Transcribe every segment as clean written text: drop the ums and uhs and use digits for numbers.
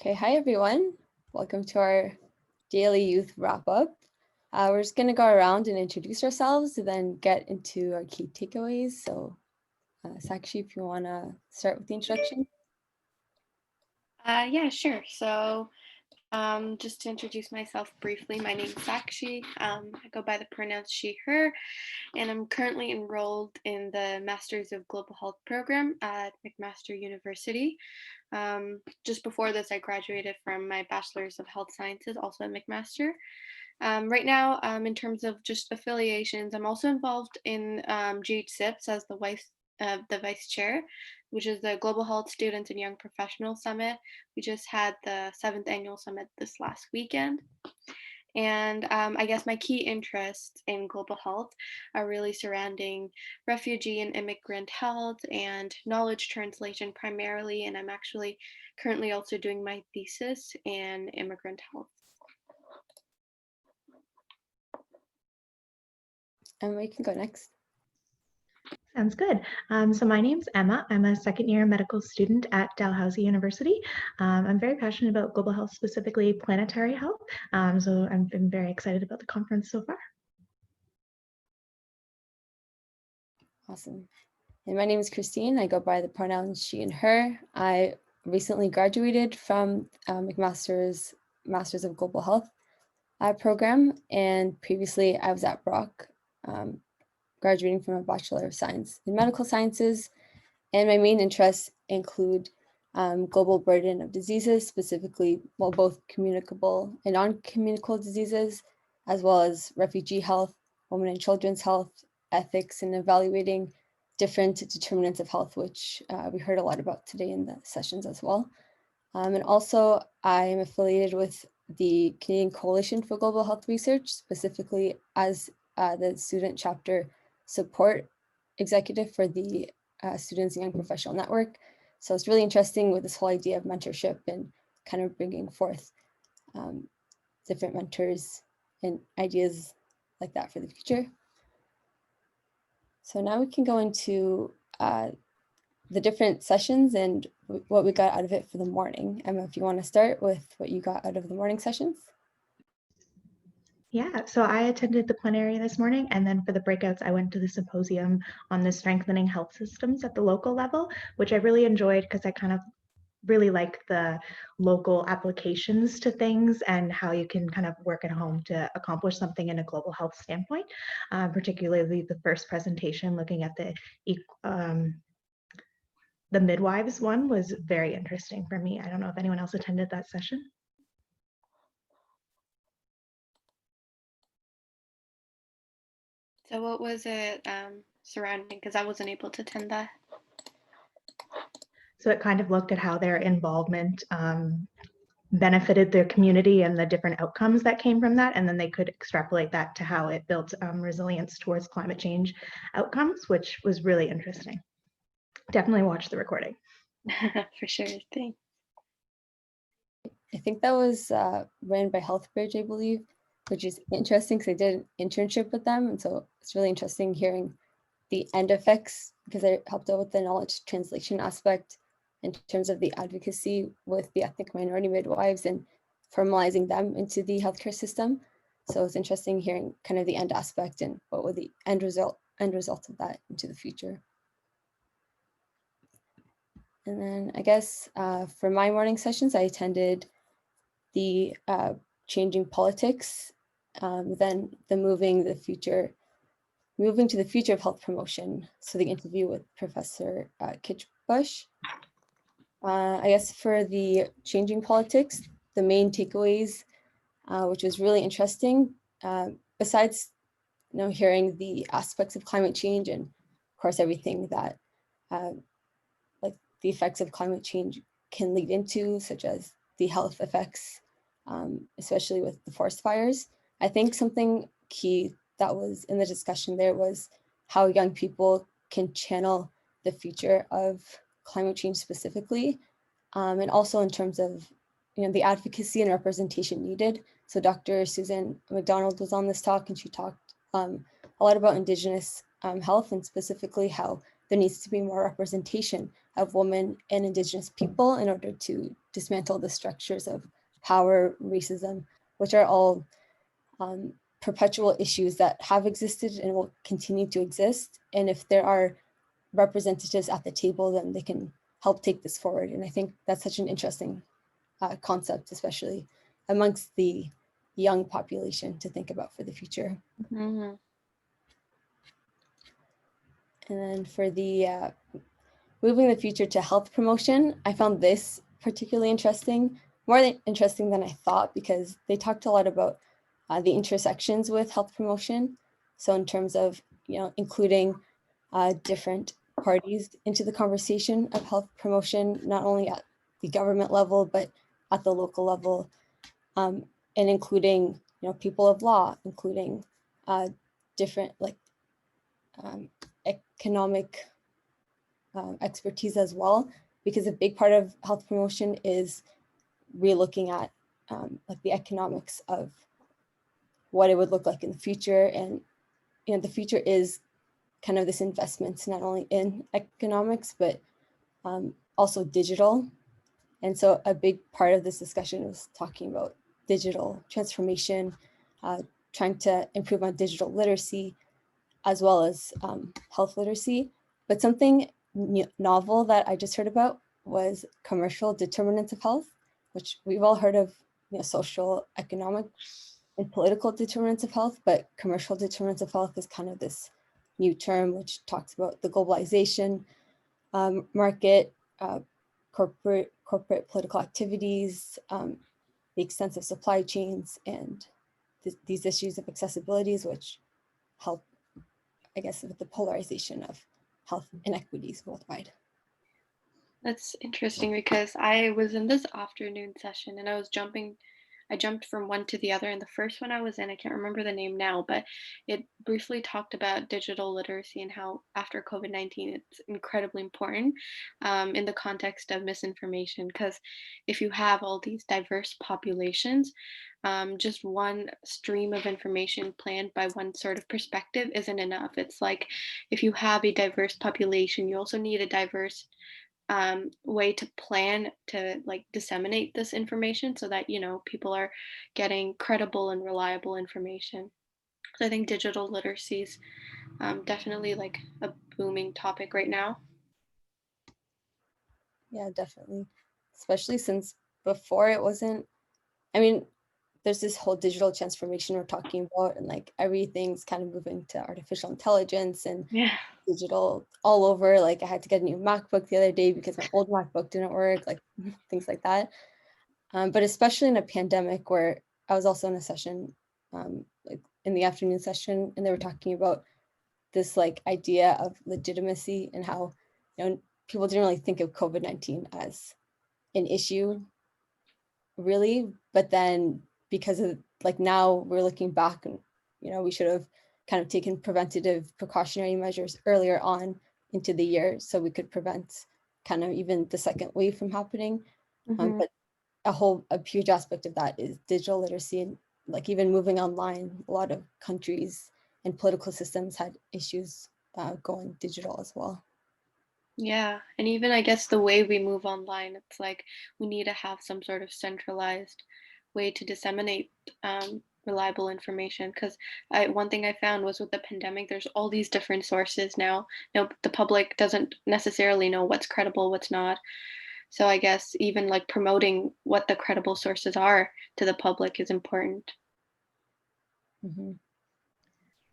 Okay, hi everyone. Welcome to our daily youth wrap up. We're just going to go around and introduce ourselves and then get into our key takeaways. So Sakshi, if you want to start with the introduction. Yeah, sure. So just to introduce myself briefly, my name is Sakshi. I go by the pronouns she, her, and I'm currently enrolled in the Masters of Global Health program at McMaster University. Just before this, I graduated from my Bachelor's of Health Sciences, also at McMaster. Right now, in terms of just affiliations, I'm also involved in GHSIPS as the vice chair, which is the Global Health Students and Young Professionals Summit. We just had the 7th annual summit this last weekend. And I guess my key interests in global health are really surrounding refugee and immigrant health and knowledge translation primarily. And I'm actually currently also doing my thesis in immigrant health. And we can go next. Sounds good. So my name's Emma. I'm a second-year medical student at Dalhousie University. I'm very passionate about global health, specifically planetary health. So I've been very excited about the conference so far. Awesome. And my name is Christine. I go by the pronouns she and her. I recently graduated from McMaster's Masters of Global Health program, and previously I was at Brock, graduating from a Bachelor of Science in Medical Sciences, and my main interests include global burden of diseases, specifically, both communicable and non-communicable diseases, as well as refugee health, women and children's health, ethics, and evaluating different determinants of health, which we heard a lot about today in the sessions as well. And also, I am affiliated with the Canadian Coalition for Global Health Research, specifically as the student chapter support executive for the Students and Young Professional Network. So it's really interesting with this whole idea of mentorship and kind of bringing forth different mentors and ideas like that for the future. So now we can go into the different sessions and what we got out of it for the morning. Emma, if you want to start with what you got out of the morning sessions. Yeah, so I attended the plenary this morning, and then for the breakouts, I went to the symposium on the strengthening health systems at the local level, which I really enjoyed because I kind of really like the local applications to things and how you can kind of work at home to accomplish something in a global health standpoint, particularly the first presentation looking at the midwives one was very interesting for me. I don't know if anyone else attended that session. So what was it surrounding? Because I wasn't able to attend that. So it kind of looked at how their involvement benefited their community and the different outcomes that came from that. And then they could extrapolate that to how it built resilience towards climate change outcomes, which was really interesting. Definitely watch the recording. For sure, thanks. I think that was ran by HealthBridge, I believe, which is interesting because I did an internship with them. And so it's really interesting hearing the end effects because I helped out with the knowledge translation aspect in terms of the advocacy with the ethnic minority midwives and formalizing them into the healthcare system. So it's interesting hearing kind of the end aspect and what would the end result of that into the future. And then I guess for my morning sessions, I attended the changing politics, then the moving to the future of health promotion. So the interview with Professor Kitchbush. I guess for the changing politics, the main takeaways, which was really interesting, besides hearing the aspects of climate change and of course everything that like the effects of climate change can lead into, such as the health effects, especially with the forest fires. I think something key that was in the discussion there was how young people can channel the future of climate change specifically, and also in terms of the advocacy and representation needed. So Dr. Susan McDonald was on this talk and she talked a lot about Indigenous health and specifically how there needs to be more representation of women and Indigenous people in order to dismantle the structures of power, racism, which are all perpetual issues that have existed and will continue to exist. And if there are representatives at the table, then they can help take this forward. And I think that's such an interesting concept, especially amongst the young population to think about for the future. Mm-hmm. And then for the moving the future to health promotion, I found this particularly interesting, more interesting than I thought, because they talked a lot about the intersections with health promotion. So in terms of, including different parties into the conversation of health promotion, not only at the government level, but at the local level, and including, people of law, including different economic expertise as well, because a big part of health promotion is re-looking at the economics of what it would look like in the future. And the future is kind of this investment not only in economics but also digital. And so a big part of this discussion was talking about digital transformation, trying to improve on digital literacy as well as health literacy. But something novel that I just heard about was commercial determinants of health, which we've all heard of, social, economic, and political determinants of health, but commercial determinants of health is kind of this new term which talks about the globalization, market, corporate political activities, the extensive supply chains, and these issues of accessibilities, which help, I guess, with the polarization of health inequities worldwide. That's interesting because I was in this afternoon session and I jumped from one to the other. And the first one I was in, I can't remember the name now, but it briefly talked about digital literacy and how after COVID-19, it's incredibly important in the context of misinformation. Because if you have all these diverse populations, just one stream of information planned by one sort of perspective isn't enough. It's like if you have a diverse population, you also need a diverse way to plan to disseminate this information so that people are getting credible and reliable information. So I think digital literacy is definitely like a booming topic right now. Yeah, definitely, especially since before it wasn't, I mean, there's this whole digital transformation we're talking about, and everything's kind of moving to artificial intelligence and Yeah. digital all over. I had to get a new MacBook the other day because my old MacBook didn't work, things like that. But especially in a pandemic where I was also in a session, in the afternoon session, and they were talking about this idea of legitimacy and how, people didn't really think of COVID-19 as an issue really, but then because of now we're looking back and we should have kind of taken preventative precautionary measures earlier on into the year so we could prevent kind of even the second wave from happening. Mm-hmm. But a huge aspect of that is digital literacy, and even moving online. A lot of countries and political systems had issues going digital as well. Yeah, and even I guess the way we move online, it's like we need to have some sort of centralized way to disseminate reliable information. Because one thing I found was with the pandemic, there's all these different sources now. The public doesn't necessarily know what's credible, what's not. So I guess even promoting what the credible sources are to the public is important. Mm-hmm.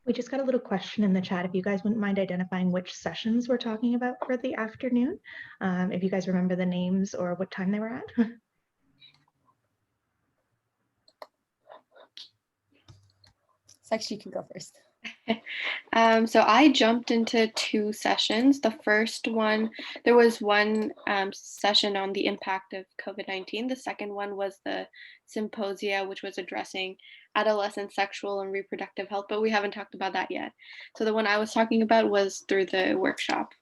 We just got a little question in the chat. If you guys wouldn't mind identifying which sessions we're talking about for the afternoon, if you guys remember the names or what time they were at. Sakshi, you can go first. So I jumped into two sessions. The first one, there was one session on the impact of COVID-19. The second one was the symposia, which was addressing adolescent sexual and reproductive health, but we haven't talked about that yet. So the one I was talking about was through the workshop.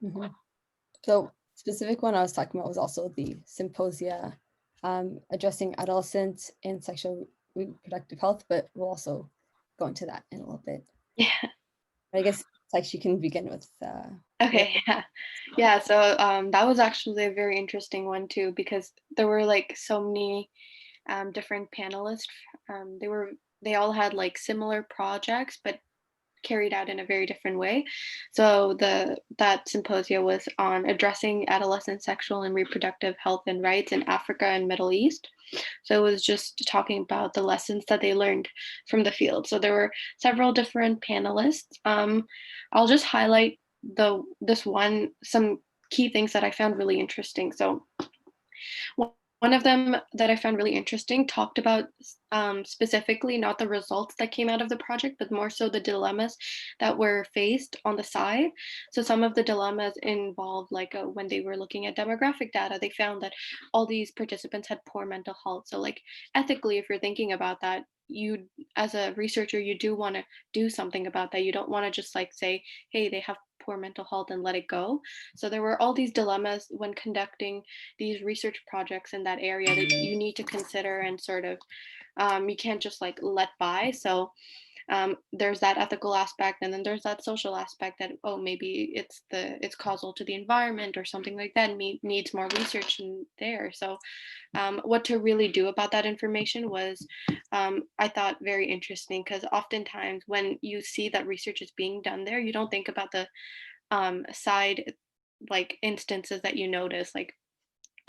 Mm-hmm. So specific one I was talking about was also the symposia addressing adolescent and sexual reproductive health, but we'll also go into that in a little bit. Yeah. I guess Like you can begin with. Okay, yeah. So that was actually a very interesting one too, because there were like so many different panelists. They were they all had like similar projects, but carried out in a very different way. So that symposia was on addressing adolescent sexual and reproductive health and rights in Africa and Middle East. So it was just talking about the lessons that they learned from the field. So there were several different panelists. I'll just highlight some key things that I found really interesting. So one of them that I found really interesting talked about specifically not the results that came out of the project, but more so the dilemmas that were faced on the side. So some of the dilemmas involved, like when they were looking at demographic data, they found that all these participants had poor mental health. So, like ethically, if you're thinking about that, you as a researcher, you do want to do something about that. You don't want to just like say, hey, they have poor mental health and let it go. So there were all these dilemmas when conducting these research projects in that area that you need to consider and sort of you can't just like let by. So there's that ethical aspect, and then there's that social aspect that, oh, maybe it's causal to the environment or something like that, needs more research in there. So what to really do about that information was I thought very interesting, because oftentimes when you see that research is being done there, you don't think about the side like instances that you notice. Like,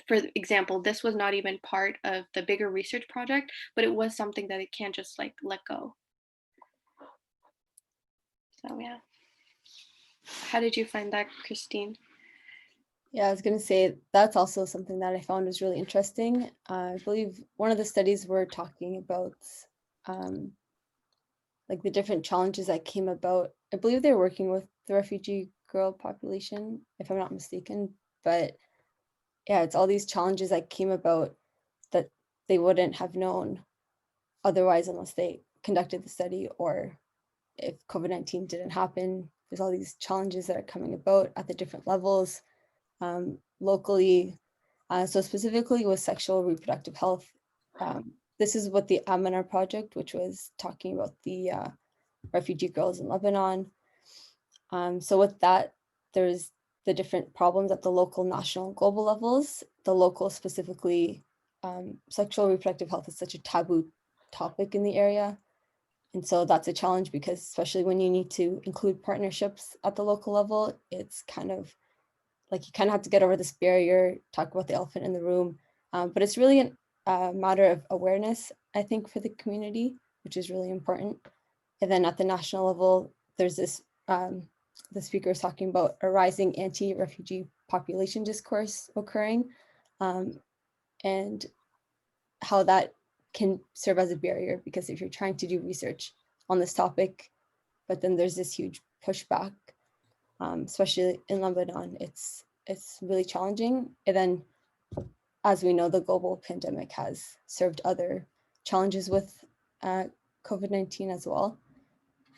for example, this was not even part of the bigger research project, but it was something that it can't just like let go. So yeah. How did you find that, Christine? Yeah, I was going to say that's also something that I found was really interesting. I believe one of the studies were talking about like the different challenges that came about. I believe they're working with the refugee girl population, if I'm not mistaken. But yeah, it's all these challenges that came about that they wouldn't have known otherwise unless they conducted the study, or if COVID-19 didn't happen. There's all these challenges that are coming about at the different levels, locally. So specifically with sexual reproductive health, this is what the Aminar project, which was talking about the refugee girls in Lebanon. So with that, there's the different problems at the local, national, and global levels. The local specifically, sexual reproductive health is such a taboo topic in the area. And so that's a challenge, because especially when you need to include partnerships at the local level, it's kind of like you kind of have to get over this barrier, talk about the elephant in the room. But it's really a matter of awareness, I think, for the community, which is really important. And then at the national level, there's this, the speaker is talking about a rising anti-refugee population discourse occurring, and how that can serve as a barrier, because if you're trying to do research on this topic, but then there's this huge pushback, especially in Lebanon, it's really challenging. And then, as we know, the global pandemic has served other challenges with COVID-19 as well.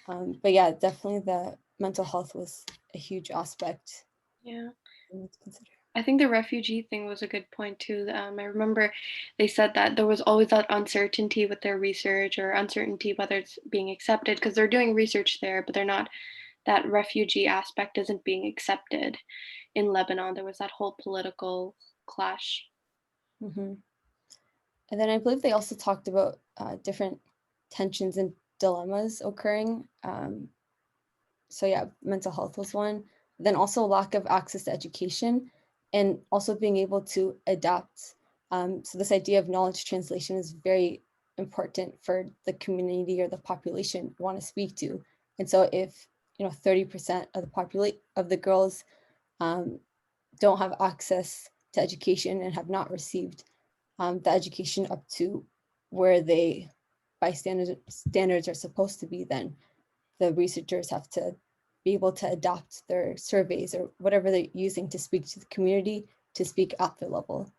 But yeah, definitely the mental health was a huge aspect. Yeah. To consider. I think the refugee thing was a good point too. I remember they said that there was always that uncertainty with their research, or uncertainty whether it's being accepted, because they're doing research there, but they're not, that refugee aspect isn't being accepted in Lebanon. There was that whole political clash. Mm-hmm. And then I believe they also talked about different tensions and dilemmas occurring. So yeah, mental health was one. Then also lack of access to education, and also being able to adapt. So this idea of knowledge translation is very important for the community or the population you want to speak to. And so if 30% of the girls don't have access to education and have not received the education up to where they by standards are supposed to be, then the researchers have to be able to adapt their surveys or whatever they're using to speak to the community, to speak at their level.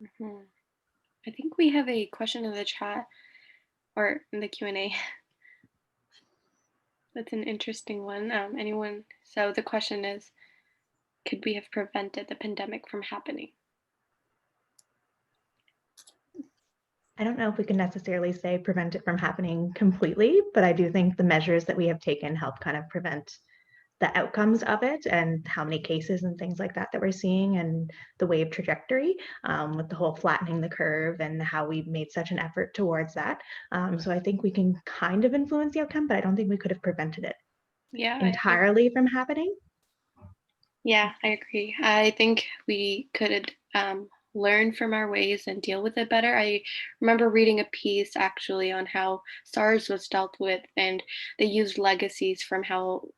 Mm-hmm. I think we have a question in the chat, or in the Q&A. That's an interesting one. Anyone? So the question is, could we have prevented the pandemic from happening? I don't know if we can necessarily say prevent it from happening completely, but I do think the measures that we have taken help kind of prevent the outcomes of it and how many cases and things like that we're seeing and the wave trajectory with the whole flattening the curve and how we made such an effort towards that. So I think we can kind of influence the outcome, but I don't think we could have prevented it entirely from happening. Yeah, I agree. I think we could learn from our ways and deal with it better. I remember reading a piece actually on how SARS was dealt with, and they used legacies from how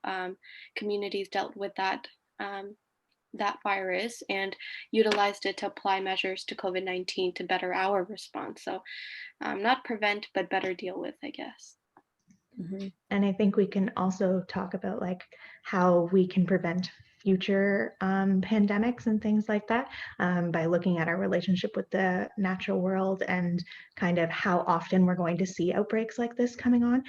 communities dealt with that virus and utilized it to apply measures to COVID-19 to better our response. So not prevent, but better deal with, I guess. Mm-hmm. And I think we can also talk about like how we can prevent future pandemics and things like that by looking at our relationship with the natural world and kind of how often we're going to see outbreaks like this coming on.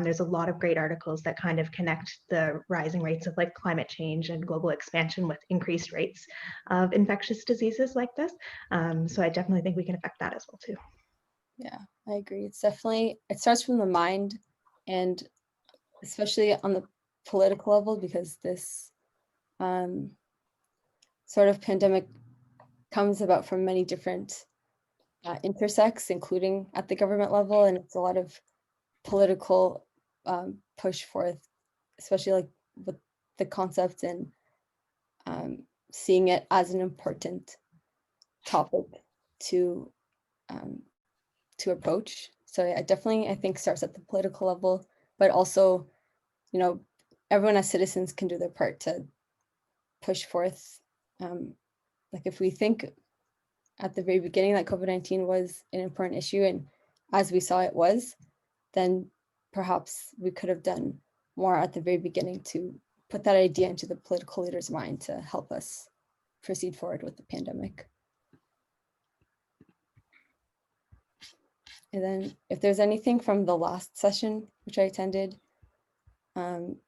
There's a lot of great articles that kind of connect the rising rates of like climate change and global expansion with increased rates of infectious diseases like this. So I definitely think we can affect that as well too. Yeah, I agree. It's definitely, it starts from the mind, and especially on the political level, because this sort of pandemic comes about from many different intersects, including at the government level, and it's a lot of political push forth, especially like with the concept and seeing it as an important topic to approach. So yeah, definitely I think starts at the political level, but also, you know, everyone as citizens can do their part to push forth. Like if we think at the very beginning that COVID-19 was an important issue, and as we saw it was, then perhaps we could have done more at the very beginning to put that idea into the political leader's mind to help us proceed forward with the pandemic. And then if there's anything from the last session, which I attended,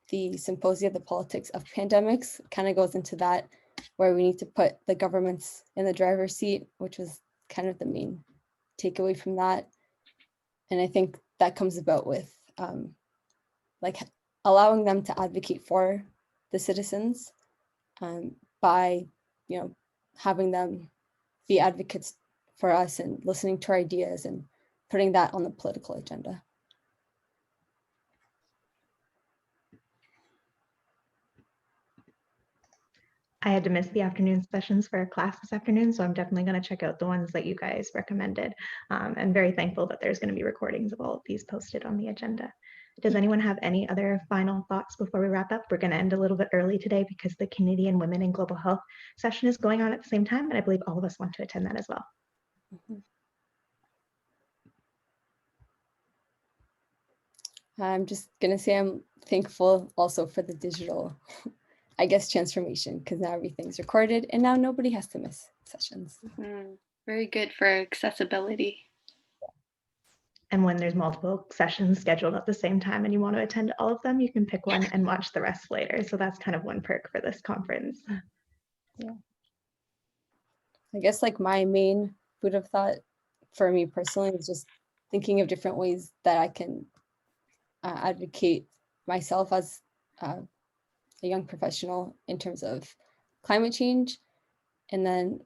the Symposium, the Politics of Pandemics, kind of goes into that, where we need to put the governments in the driver's seat, which was kind of the main takeaway from that. And I think that comes about with like allowing them to advocate for the citizens by, you know, having them be advocates for us and listening to our ideas and putting that on the political agenda. I had to miss the afternoon sessions for a class this afternoon, so I'm definitely going to check out the ones that you guys recommended. I'm very thankful that there's going to be recordings of all of these posted on the agenda. Does anyone have any other final thoughts before we wrap up? We're going to end a little bit early today because the Canadian Women in Global Health session is going on at the same time, and I believe all of us want to attend that as well. I'm just going to say I'm thankful also for the digital, I guess, transformation, because now everything's recorded and now nobody has to miss sessions. Very good for accessibility. And when there's multiple sessions scheduled at the same time and you want to attend all of them, you can pick one and watch the rest later. So that's kind of one perk for this conference. Yeah. I guess like my main food of thought for me personally is just thinking of different ways that I can advocate myself as a young professional in terms of climate change. And then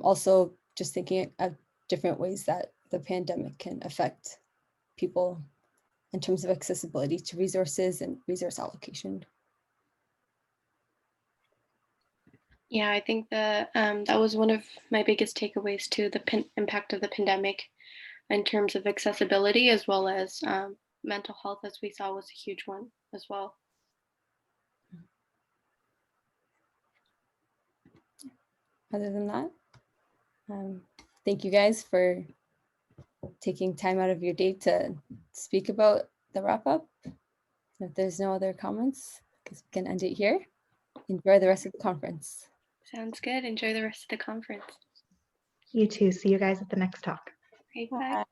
also just thinking of different ways that the pandemic can affect people in terms of accessibility to resources and resource allocation. Yeah, I think that that was one of my biggest takeaways too, the impact of the pandemic in terms of accessibility, as well as mental health, as we saw, was a huge one as well. Other than that, thank you guys for taking time out of your day to speak about the wrap up. If there's no other comments, I guess we can end it here. Enjoy the rest of the conference. Sounds good. Enjoy the rest of the conference. You too. See you guys at the next talk. Great, bye.